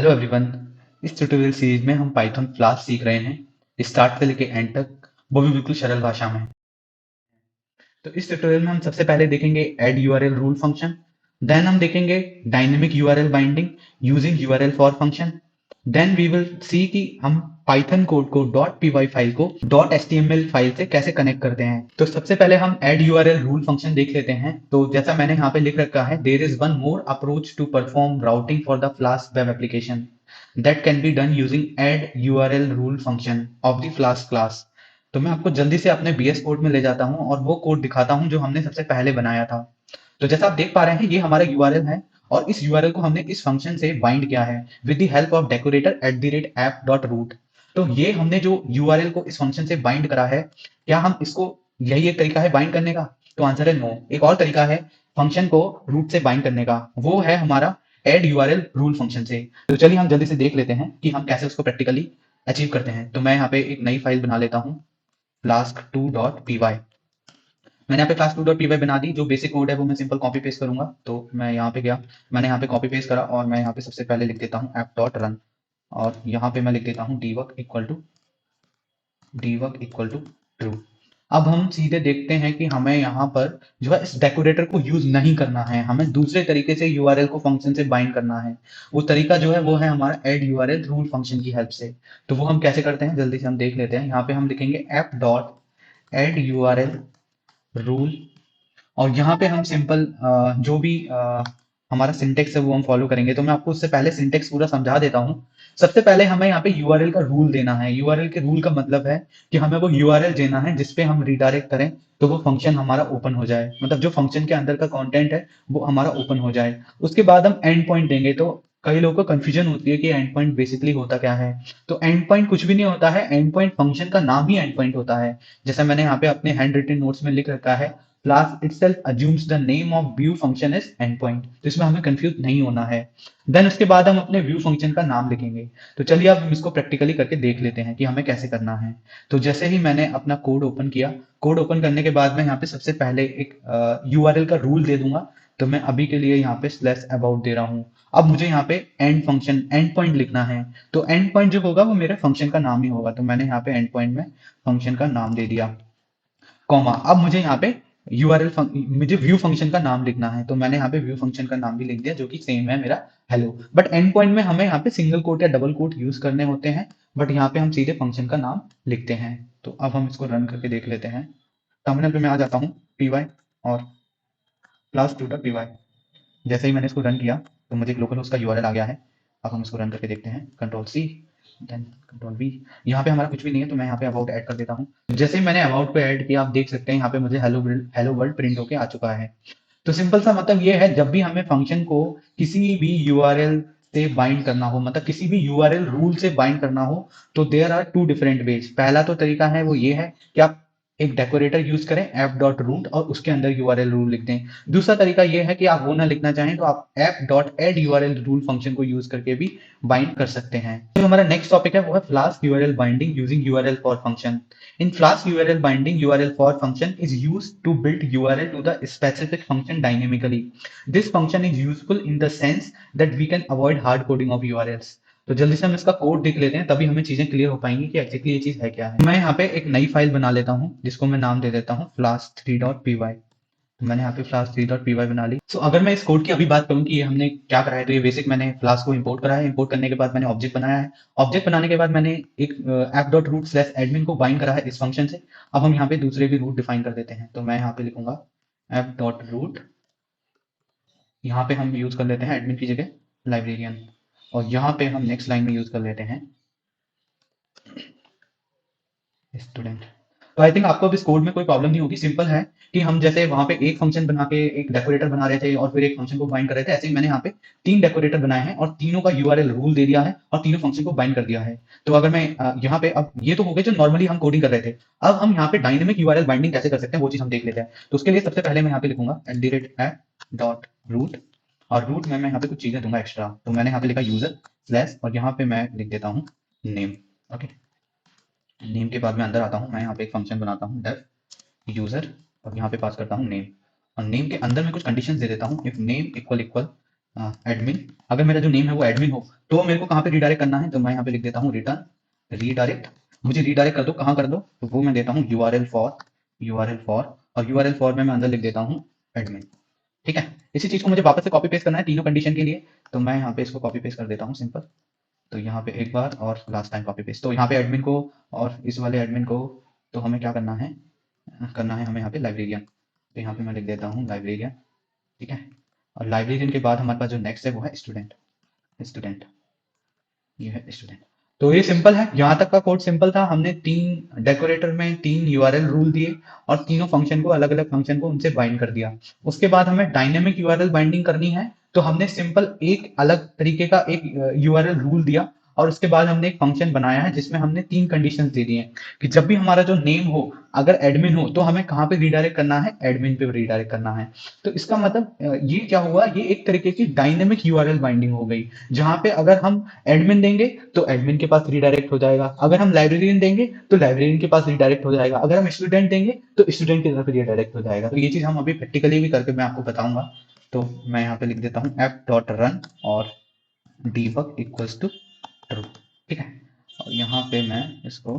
Hello everyone. इस tutorial series में हम पाइथन क्लास सीख रहे हैं स्टार्ट से लेके एंड तक, वो भी बिल्कुल सरल भाषा में। तो इस ट्यूटोरियल में हम सबसे पहले देखेंगे add URL rule function. Then हम देखेंगे dynamic URL binding using URL for function. Then we will see कि हम पाइथन कोड को .py फाइल को .html फाइल से कैसे कनेक्ट करते हैं। तो सबसे पहले हम ऐड यूआरएल रूल फंक्शन देख लेते हैं। तो जैसा मैंने यहाँ पे लिख रखा है, there is one more approach to perform routing for the Flask web application that can be done using add url rule function of the flask class। तो मैं आपको जल्दी से अपने बीएस कोड में ले जाता हूँ और वो कोड दिखाता हूँ जो हमने सबसे पहले बनाया था। तो जैसा आप देख पा रहे हैं, ये हमारा यूआरएल है और इस यूआरएल को हमने इस फंक्शन से बाइंड किया है with the help of decorator @app.root। तो ये हमने जो यूआरएल को इस फंक्शन से बाइंड करा है, क्या हम इसको, यही एक तरीका है बाइंड करने का? तो आंसर है नो। एक और तरीका है फंक्शन को रूट से बाइंड करने का, वो है हमारा एड यूआरएल रूल फंक्शन से। तो चलिए हम जल्दी से देख लेते हैं कि हम कैसे उसको प्रैक्टिकली अचीव करते हैं। तो मैं यहाँ पे एक नई फाइल बना लेता हूँ, flask2.py। मैंने यहाँ पे flask2.py बना दी। जो बेसिक कोड है वो मैं सिंपल कॉपी पेस्ट करूंगा। तो मैं यहाँ पे गया, मैंने यहाँ पे कॉपी पेस्ट करा और मैं यहाँ पे सबसे पहले लिख देता हूँ app.run और यहाँ पे मैं लिख देता हूँ debug इक्वल टू ट्रू। अब हम सीधे देखते हैं कि हमें यहाँ पर जो है इस डेकोरेटर को यूज नहीं करना है, हमें दूसरे तरीके से यूआरएल को फंक्शन से बाइंड करना है। वो तरीका जो है वो है हमारा ऐड यूआरएल रूल फंक्शन की हेल्प से। तो वो हम कैसे करते हैं जल्दी से हम देख लेते हैं। यहाँ पे हम लिखेंगे app dot add URL rule और यहाँ पे हम सिंपल जो भी हमारा सिंटेक्स है वो हम फॉलो करेंगे। तो मैं आपको उससे पहले सिंटेक्स पूरा समझा देता हूँ। सबसे पहले हमें यहाँ पे यूआरएल का रूल देना है। यूआरएल के रूल का मतलब है कि हमें वो यूआरएल देना है जिसपे हम रिडायरेक्ट करें तो वो फंक्शन हमारा ओपन हो जाए, मतलब जो फंक्शन के अंदर का कंटेंट है वो हमारा ओपन हो जाए। उसके बाद हम एंड पॉइंट देंगे। तो कई लोगों को कंफ्यूजन होती है कि एंड पॉइंट बेसिकली होता क्या है। तो एंड पॉइंट कुछ भी नहीं होता है, एंड पॉइंट फंक्शन का नाम ही एंड पॉइंट होता है। जैसा मैंने यहाँ पे अपने हैंड रिटन नोट्स में लिख रखा है, class itself assumes the name of view function as endpoint। तो इसमें हमें कंफ्यूज नहीं होना है। देन उसके बाद हम अपने व्यू फंक्शन का नाम लिखेंगे। तो चलिए अब हम इसको प्रैक्टिकली करके देख लेते हैं कि हमें कैसे करना है। तो जैसे ही मैंने अपना कोड ओपन किया, कोड ओपन करने के बाद मैं यहाँ पे सबसे पहले एक यूआरएल का रूल दे दूंगा। तो मैं अभी के लिए यहाँ पे स्लैश अबाउट दे रहा हूँ। अब मुझे यहाँ पे एंड फंक्शन एंड पॉइंट लिखना है। तो एंड पॉइंट जो होगा वो मेरे फंक्शन का नाम ही होगा। तो मैंने यहाँ पे एंड पॉइंट में फंक्शन का नाम दे दिया, कॉमा। अब मुझे यहाँ पे यूआरएल मुझे व्यू फंक्शन का नाम लिखना है। तो मैंने यहाँ पे व्यू फंक्शन का नाम भी लिख दिया जो कि सेम है मेरा हेलो। बट एंड पॉइंट में हमें यहाँ पे सिंगल कोट या डबल कोट यूज करने होते हैं, बट यहाँ पे हम सीधे फंक्शन का नाम लिखते हैं। तो अब हम इसको रन करके देख लेते हैं। टर्मिनल पे मैं आ जाता हूँ, py और class2.py। जैसे ही मैंने इसको रन किया तो मुझे लोकल होस्ट का यूआरएल आ गया है। अब हम इसको रन करके देखते हैं, control C then control V. यहाँ पे हमारा कुछ भी नहीं है तो मैं यहाँ पे अबाउट ऐड कर देता हूँ। जैसे ही मैंने अबाउट पे ऐड किया, आप देख सकते हैं यहाँ पे मुझे हेलो वर्ल्ड प्रिंट होके आ चुका है। तो सिंपल सा मतलब ये है, जब भी हमें फंक्शन को किसी भी यूआरएल से बाइंड करना हो, मतलब किसी भी यूआरएल रूल से बाइंड करना हो, तो there are two different ways. पहला तो तरीका है वो ये है कि आप एक डेकोरेटर यूज करें ऐप डॉट रूट और उसके अंदर यूआरएल रूल लिख दें। दूसरा तरीका ये है कि आप वो ना लिखना चाहें तो आप app dot add URL rule function को यूज करके भी बाइंड कर सकते हैं। जो हमारा नेक्स्ट टॉपिक है वो है flask URL binding using URL for function. In Flask URL binding, URL for function is used to build URL to the specific function dynamically. This function is useful in the sense that we can avoid hard coding of URLs। तो जल्दी से हम इसका code देख लेते हैं, तभी हमें चीजें क्लियर हो पाएंगी कि एक्चुअली ये चीज है क्या है। मैं यहाँ पे एक नई फाइल बना लेता हूँ जिसको मैं नाम दे देता हूँ flask3.py। मैंने यहाँ पे flask3.py बना ली। सो अगर मैं इस कोड की अभी बात करूँ कि ये हमने क्या करा है, तो ये बेसिक मैंने फ्लास्क को इंपोर्ट करा है। इंपोर्ट करने के बाद मैंने ऑब्जेक्ट बनाया है। ऑब्जेक्ट बनाने के बाद मैंने एक app.root/admin को बाइंड करा है इस फंक्शन से। अब हम यहाँ पे दूसरे भी रूट डिफाइन कर देते हैं। तो मैं यहाँ पे लिखूंगा app.root। यहाँ पे हम यूज कर लेते हैं एडमिन की जगह लाइब्रेरियन और यहाँ पे हम नेक्स्ट लाइन में यूज कर लेते हैं स्टूडेंट। तो आई थिंक आपको अब इस कोड में कोई प्रॉब्लम नहीं होगी। सिंपल है कि हम जैसे वहां पे एक फंक्शन बना के एक डेकोरेटर बना रहे थे और फिर एक फंक्शन को बाइंड कर रहे थे, ऐसे ही मैंने यहाँ पे तीन डेकोरेटर बनाए हैं और तीनों का यूआरएल रूल दे दिया है और तीनों फंक्शन को बाइंड कर दिया है। तो अगर मैं यहाँ पे, अब ये तो हो गए जो नॉर्मली हम कोडिंग कर रहे थे। अब हम यहाँ पे डायनेमिक यूआरएल बाइंडिंग कैसे कर सकते हैं वो चीज हम देख लेते हैं। तो उसके लिए सबसे पहले मैं यहाँ पे लिखूंगा @app.root और रूट में मैं यहाँ पे कुछ चीजें दूंगा एक्स्ट्रा। तो मैंने यहाँ पे लिखा यूजर स्लैश और यहाँ पे मैं लिख देता हूँ नेम। ओके, नेम के बाद मैं अंदर आता हूँ, मैं यहाँ पे एक फंक्शन बनाता हूँ डेफ यूजर और यहाँ पे पास करता हूँ नेम और नेम के अंदर मैं कुछ कंडीशंस दे देता हूँ। If name equal equal admin, अगर मेरा जो नेम है वो एडमिन हो तो मेरे को कहाँ पे रिडायरेक्ट करना है, तो मैं यहाँ पे लिख देता हूँ रिटर्न रीडायरेक्ट। मुझे रिडायरेक्ट कर दो, कहाँ कर दो, तो वो मैं देता हूँ यूआरएल फॉर और यूआरएल फॉर में मैं अंदर लिख देता हूँ एडमिन। ठीक है, इसी चीज को मुझे वापस से कॉपी पेस्ट करना है तीनों कंडीशन के लिए, तो मैं यहाँ पे इसको कॉपी पेस्ट कर देता हूँ सिंपल। तो यहाँ पे एक बार और लास्ट टाइम कॉपी पेस्ट, तो यहाँ पे एडमिन को और इस वाले एडमिन को, तो हमें क्या करना है हमें यहाँ पे लाइब्रेरियन, तो यहाँ पे मैं लिख देता हूँ लाइब्रेरियन। ठीक है, और लाइब्रेरियन के बाद हमारे पास जो नेक्स्ट है वो है स्टूडेंट। स्टूडेंट, ये है स्टूडेंट। तो ये सिंपल है, यहाँ तक का कोड सिंपल था। हमने तीन डेकोरेटर में तीन यूआरएल रूल दिए और तीनों फंक्शन को, अलग अलग फंक्शन को उनसे बाइंड कर दिया। उसके बाद हमें डायनेमिक यूआरएल बाइंडिंग करनी है, तो हमने सिंपल एक अलग तरीके का एक यूआरएल रूल दिया और उसके बाद हमने एक फंक्शन बनाया है जिसमें हमने तीन कंडीशंस दे दी हैं कि जब भी हमारा जो नेम हो अगर एडमिन हो तो हमें कहाँ पे रिडायरेक्ट करना है, एडमिन पे रिडायरेक्ट करना है। तो इसका मतलब ये क्या हुआ, ये एक तरीके की डायनेमिक यूआरएल बाइंडिंग हो गई, जहां पे अगर हम एडमिन देंगे तो एडमिन के पास रिडायरेक्ट हो जाएगा, अगर हम लाइब्रेरियन देंगे तो लाइब्रेरियन के पास रिडायरेक्ट हो जाएगा, अगर हम स्टूडेंट देंगे तो स्टूडेंट की तरफ रिडायरेक्ट हो जाएगा। तो ये चीज हम अभी प्रैक्टिकली भी करके मैं आपको बताऊंगा। तो मैं यहाँ पे लिख देता हूँ एफ डॉट रन और debug इक्वल्स टू ट्रू। ठीक है, और यहाँ पे मैं इसको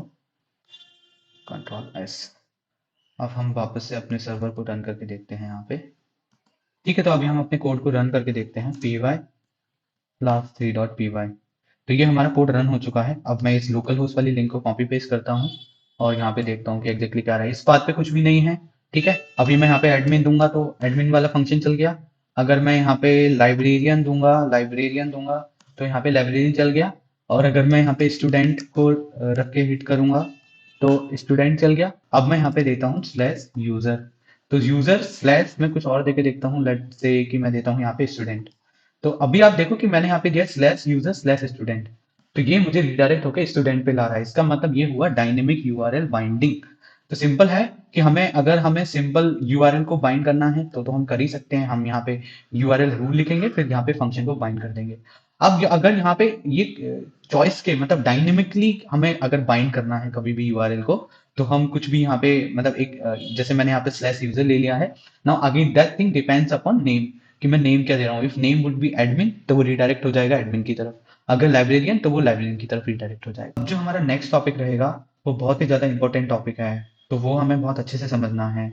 कंट्रोल एस। अब हम वापस से अपने सर्वर को रन करके देखते हैं यहाँ पे। ठीक है, तो अभी हम अपने कोड को रन करके देखते हैं py class3.py। तो ये हमारा कोड रन हो चुका है। अब मैं इस लोकल होस्ट वाली लिंक को कॉपी पेस्ट करता हूँ और यहाँ पे देखता हूँ कि एग्जैक्टली क्या रहा है। इस बात पे कुछ भी नहीं है। ठीक है, अभी मैं यहाँ पे एडमिन दूंगा तो एडमिन वाला फंक्शन चल गया। अगर मैं यहाँ पे लाइब्रेरियन दूंगा तो यहाँ पे लाइब्रेरियन चल गया। और अगर मैं यहाँ पे स्टूडेंट को रख के हिट करूंगा तो स्टूडेंट चल गया। अब मैं यहाँ पे देता हूँ स्लैश यूजर, तो यूजर स्लैश में कुछ और देके देखता हूँ, लेट से कि मैं देता हूँ यहाँ पे स्टूडेंट। तो अभी आप देखो कि मैंने यहाँ पे दिया स्लैश यूजर स्लैश स्टूडेंट, तो ये मुझे रिडायरेक्ट होकर स्टूडेंट पे ला रहा है। इसका मतलब ये हुआ डायनेमिक यूआरएल बाइंडिंग। तो सिंपल है कि अगर हमें सिंपल यूआरएल को बाइंड करना है तो हम कर ही सकते हैं। हम यहाँ पे यूआरएल रूल लिखेंगे, फिर यहाँ पे फंक्शन को बाइंड कर देंगे। अब अगर यहाँ पे ये चॉइस के मतलब डायनेमिकली हमें अगर बाइंड करना है कभी भी यूआरएल को, तो हम कुछ भी यहाँ पे मतलब एक जैसे मैंने यहाँ पे स्लैश यूजर ले लिया है। Now again that thing depends upon name, कि मैं नेम क्या दे रहा हूँ। If name would be admin तो वो रिडायरेक्ट हो जाएगा एडमिन की तरफ, अगर लाइब्रेरियन तो वो लाइब्रेरियन की तरफ रिडायरेक्ट हो जाएगा। अब जो हमारा नेक्स्ट टॉपिक रहेगा वो बहुत ही ज्यादा इंपॉर्टेंट टॉपिक है, तो वो हमें बहुत अच्छे से समझना है।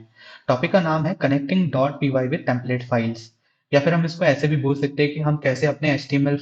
टॉपिक का नाम है connecting dot P Y with template files, या फिर हम इसको ऐसे भी बोल सकते हैं कि हम कैसे अपने एचटीएमएल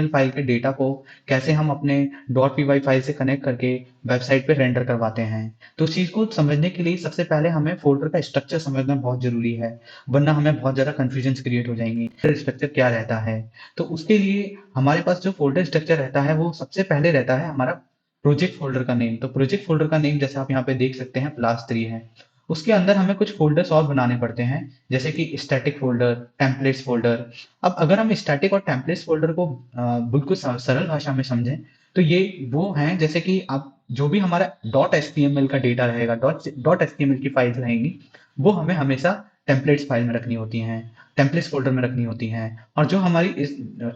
फाइल के डेटा को कैसे हम अपने डॉट पी वाई फाइल से कनेक्ट करके वेबसाइट पे रेंडर करवाते हैं। तो उस चीज को समझने के लिए सबसे पहले हमें फोल्डर का स्ट्रक्चर समझना बहुत जरूरी है, वरना हमें बहुत ज्यादा कंफ्यूजन क्रिएट हो जाएंगी। स्ट्रक्चर क्या रहता है, तो उसके लिए हमारे पास जो फोल्डर स्ट्रक्चर रहता है वो सबसे पहले रहता है हमारा प्रोजेक्ट फोल्डर का नेम। तो प्रोजेक्ट फोल्डर का नेम जैसे आप यहाँ पे देख सकते हैं क्लास 3 है। उसके अंदर हमें कुछ फोल्डर्स और बनाने पड़ते हैं, जैसे कि स्टैटिक फोल्डर, टेम्पलेट्स फोल्डर। अब अगर हम स्टैटिक और टेम्पलेट्स फोल्डर को बिल्कुल सरल भाषा में समझें तो ये वो हैं जैसे कि आप जो भी हमारा डॉट एचटीएमएल का डेटा रहेगा, डॉट एचटीएमएल की फाइल्स रहेंगी, वो हमें हमेशा टेम्पलेट्स फाइल में रखनी होती हैं, टेम्पलेट्स फोल्डर में रखनी होती हैं। और जो हमारी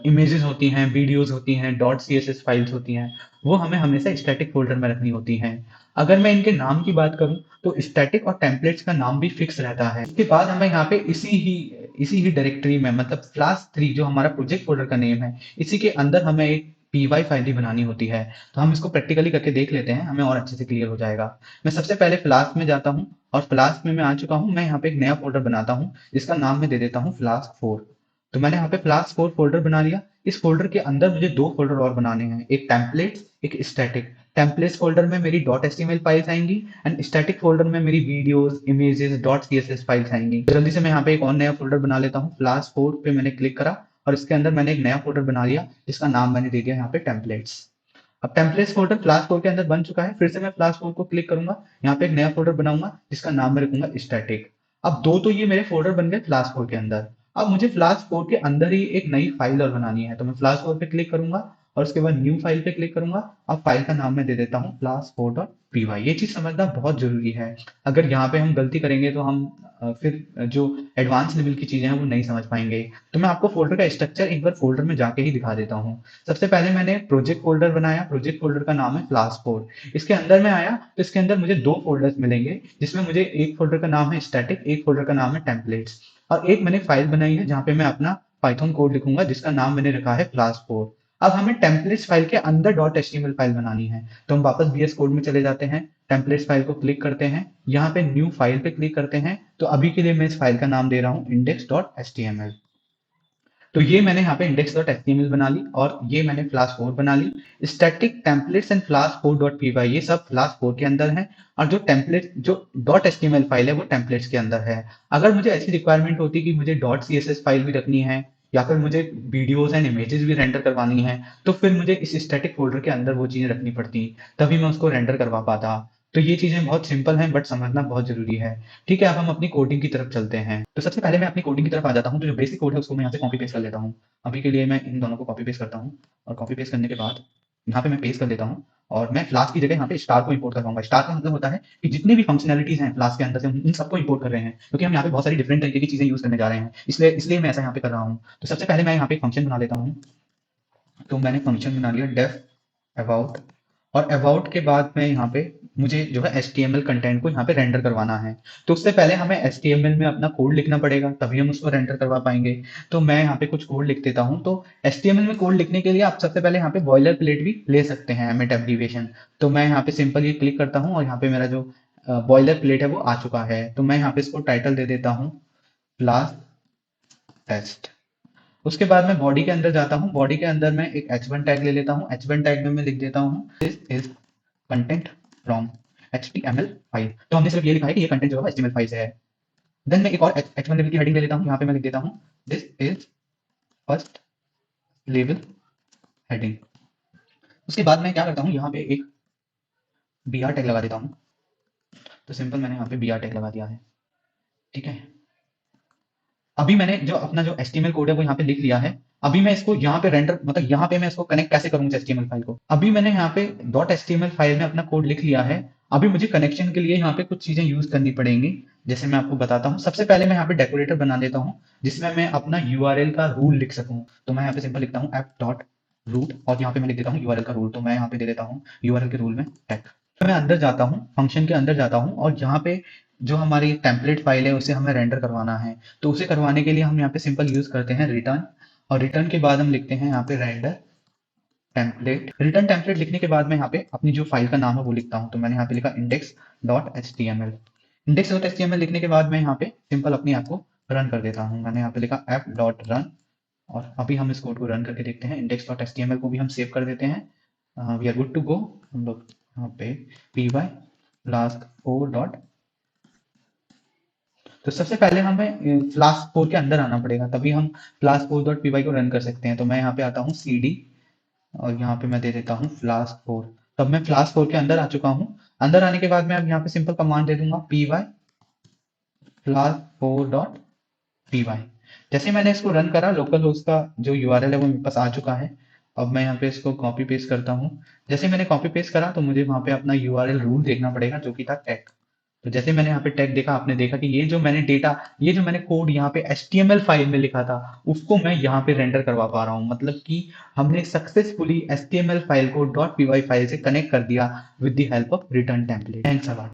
इमेजेस होती हैं, वीडियोस होती हैं, डॉट सीएसएस फाइल्स होती हैं, वो हमें हमेशा स्टैटिक फोल्डर में रखनी होती हैं। अगर मैं इनके नाम की बात करूं तो स्टैटिक और टेम्पलेट्स का नाम भी फिक्स रहता है। इसके बाद हमें यहाँ पे इसी ही डायरेक्टरी में मतलब क्लास 3 जो हमारा प्रोजेक्ट फोल्डर का नेम है, इसी के अंदर हमें एक पीवाई फाइल भी बनानी होती है। तो हम इसको प्रैक्टिकली करके देख लेते हैं, हमें और अच्छे से क्लियर हो जाएगा। मैं सबसे पहले फ्लास्क में जाता हूँ और फ्लास्क में मैं आ चुका हूँ। मैं यहाँ पे एक नया फोल्डर बनाता हूँ जिसका नाम मैं दे देता हूँ फ्लास्क 4। तो मैंने यहाँ पे फ्लास्क 4 फोल्डर बना लिया। इस फोल्डर के अंदर मुझे दो फोल्डर और बनाने हैं, एक टेम्पलेट्स एक स्टैटिक। टेम्पलेट्स फोल्डर में मेरी डॉट एचटीएमएल फाइल्स आएंगी एंड स्टैटिक फोल्डर में मेरी videos, images, dot CSS files आएंगी। जल्दी से मैं यहाँ पे एक और नया फोल्डर बना लेता हूँ। फ्लास्क 4 पे मैंने क्लिक करा और इसके अंदर मैंने एक नया फोल्डर बना लिया जिसका नाम मैंने दे दिया यहाँ पे टेम्पलेट्स। अब टेम्पलेट्स फोल्डर फ्लास्क 4 के अंदर बन चुका है। फिर से मैं फ्लास्क 4 को क्लिक करूंगा, यहाँ पे एक नया फोल्डर बनाऊंगा जिसका नाम मैं रखूंगा स्टैटिक। अब दो तो ये मेरे फोल्डर बन गए फ्लास्क 4 के अंदर। अब मुझे फ्लास्क 4 के अंदर ही एक नई फाइल और बनानी है, तो मैं फ्लास्क 4 पे क्लिक करूंगा और उसके बाद न्यू फाइल पे क्लिक करूंगा। अब फाइल का नाम मैं दे देता हूँ फ्लास्क4.py। ये चीज समझना बहुत जरूरी है। अगर यहाँ पे हम गलती करेंगे तो हम फिर जो एडवांस लेवल की चीजें हैं वो नहीं समझ पाएंगे। तो मैं आपको फोल्डर का स्ट्रक्चर एक बार फोल्डर में जाके ही दिखा देता हूँ। सबसे पहले मैंने प्रोजेक्ट फोल्डर बनाया। प्रोजेक्ट फोल्डर का नाम है फ्लास्क 4। इसके अंदर मैं आया तो इसके अंदर मुझे दो फोल्डर्स मिलेंगे, जिसमें मुझे एक फोल्डर का नाम है स्टैटिक, एक फोल्डर का नाम है टेम्पलेट्स। और एक मैंने फाइल बनाई है जहाँ पे मैं अपना पाइथन कोड लिखूंगा जिसका नाम मैंने रखा है फ्लास्क 4। अब हमें टेम्पलेट्स फाइल के अंदर डॉट एचटीएमएल फाइल बनानी है, तो हम वापस VS कोड में चले जाते हैं, टेम्पलेट्स फाइल को क्लिक करते हैं, यहाँ पे न्यू फाइल पे क्लिक करते हैं। तो अभी के लिए मैं इस फाइल का नाम दे रहा हूँ index.html। तो ये मैंने यहाँ पे index.html बना ली और ये मैंने फ्लास्क 4 बना ली। स्टैटिक टेम्पलेट्स एंड फ्लास्क4.py ये सब फ्लास्क 4 के अंदर है, और जो टेम्पलेट जो .html फाइल है वो टेम्पलेट्स के अंदर है। अगर मुझे ऐसी रिक्वायरमेंट होती कि मुझे .css फाइल भी रखनी है या फिर मुझे वीडियोस एंड इमेजेस भी रेंडर करवानी है, तो फिर मुझे इस स्टैटिक फोल्डर के अंदर वो चीजें रखनी पड़ती, तभी मैं उसको रेंडर करवा पाता। तो ये चीजें बहुत सिंपल हैं बट समझना बहुत जरूरी है। ठीक है, अब हम अपनी कोडिंग की तरफ चलते हैं। तो सबसे पहले मैं अपनी कोडिंग की तरफ आ जाता हूँ। तो जो बेसिक कोड है उसको मैं यहाँ से कॉपी पेस्ट कर लेता हूँ। अभी के लिए मैं इन दोनों को कॉपी पेस्ट करता हूँ, और कॉपी पेस्ट करने के बाद यहाँ पे मैं पेस्ट कर देता हूँ, और मैं फ्लास्क की जगह यहाँ पे स्टार को इंपोर्ट करवाऊंगा। स्टार का मतलब होता है कि जितनी भी फंक्शनैलिटीज हैं फ्लास्क के अंदर से हम इन सबको इंपोर्ट कर रहे हैं, क्योंकि हम यहाँ पे बहुत सारी डिफरेंट तरीके की चीजें यूज करने जा रहे हैं, इसलिए इसलिए मैं ऐसा यहाँ पे कर रहा हूँ। तो सबसे पहले मैं यहाँ पे एक फंक्शन बना लेता हूँ। तो मैंने फंक्शन बना लिया डेफ अबाउट, और अबाउट के बाद में यहाँ पे मुझे जो है HTML कंटेंट को यहाँ पे रेंडर करवाना है। तो उससे पहले हमें HTML में अपना कोड लिखना पड़ेगा, तभी हम उसको रेंडर करवा पाएंगे। तो मैं यहाँ पे कुछ कोड लिख देता हूँ। तो HTML में कोड लिखने के लिए आप सबसे पहले यहाँ पे बॉयलर प्लेट भी ले सकते हैं, एमिट एब्रीविएशन। तो मैं यहाँ पे सिंपल ये क्लिक करता हूँ और यहाँ पे मेरा जो बॉयलर प्लेट है वो आ चुका है। तो मैं यहाँ पे इसको टाइटल दे देता हूँ फ्लास्क टेस्ट। उसके बाद मैं बॉडी के अंदर जाता हूँ। बॉडी के अंदर मैं एक h1 टैग ले लेता हूँ। h1 टैग में मैं लिख देता हूँ this is content from HTML file. तो हमने सिर्फ ये लिखा है कि ये कंटेंट जो है HTML फाइल से है। देन मैं एक और h1 लेवल की हेडिंग ले लेता हूँ। यहाँ पे मैं लिख देता हूँ this is first level heading. उसके बाद मैं क्या करता हूँ, यहाँ पे एक br टैग लगा देता हूँ। तो सिंपल मैंने यहाँ पे br टैग लगा दिया है। ठीक है, अभी मैंने जो अपना जो HTML कोड है वो यहाँ पे लिख लिया है। अभी मैं इसको यहाँ पे रेंडर मतलब यहाँ पे मैं इसको कनेक्ट कैसे करूंगा HTML फाइल को। अभी मैंने यहाँ पे .html फाइल में अपना कोड लिख लिया है। अभी मुझे कनेक्शन के लिए यहाँ पे कुछ चीजें यूज करनी पड़ेंगी, जैसे मैं आपको बताता हूँ। सबसे पहले मैं यहाँ पे डेकोरेटर बना देता हूँ जिसमें मैं अपना URL का रूल लिख सकूँ। तो मैं यहाँ पे सिंपल लिखता हूँ app.root, और यहाँ पे मैं लिख देता हूँ URL का रूल। तो मैं यहाँ पे दे देता हूँ URL के रूल में टैग। तो मैं अंदर जाता हूँ, फंक्शन के अंदर जाता हूँ, और यहाँ पे जो हमारी टेम्पलेट फाइल है उसे हमें रेंडर करवाना है। तो उसे करवाने के लिए हम यहाँ पे सिंपल यूज करते हैं रिटर्न, और रिटर्न के बाद हम लिखते हैं यहाँ पे रेंडर टेम्पलेट। रिटर्न टेम्पलेट लिखने के बाद मैं यहाँ पे अपनी जो फाइल का नाम है वो लिखता हूँ। तो मैंने यहाँ पे लिखा index.html। index.html लिखने के बाद मैं यहाँ पे सिंपल अपनी ऐप को रन कर देता हूँ। मैंने यहाँ पे लिखा app.run, और अभी हम इस कोड को रन करके देखते हैं। index.html को भी हम सेव कर देते हैं। We are good to go. हम लोग यहाँ पे py flask4 तो सबसे पहले हमें फ्लास्क 4 के अंदर आना पड़ेगा, तभी हम flask4.py को रन कर सकते हैं। तो मैं यहाँ पे आता हूँ cd, और यहाँ पे मैं दे देता हूँ flask4। तब मैं flask 4 के अंदर आ चुका हूँ। अंदर आने के बाद मैं अब यहाँ पे सिंपल कमांड दे दूंगा py flask4.py। जैसे मैंने इसको रन करा, लोकल होस्ट का जो URL है वो मेरे पास आ चुका है। अब मैं यहाँ पे इसको कॉपी पेस्ट करता हूँ। जैसे मैंने कॉपी पेस्ट करा तो मुझे वहाँ पे अपना URL रूल देखना पड़ेगा जो कि था टैग। तो जैसे मैंने यहाँ पे टैग देखा, आपने देखा कि ये जो मैंने कोड यहाँ पे HTML फाइल में लिखा था उसको मैं यहाँ पे रेंडर करवा पा रहा हूँ। मतलब कि हमने सक्सेसफुली HTML फाइल को .py फाइल से कनेक्ट कर दिया with the help of return template. Thanks a lot.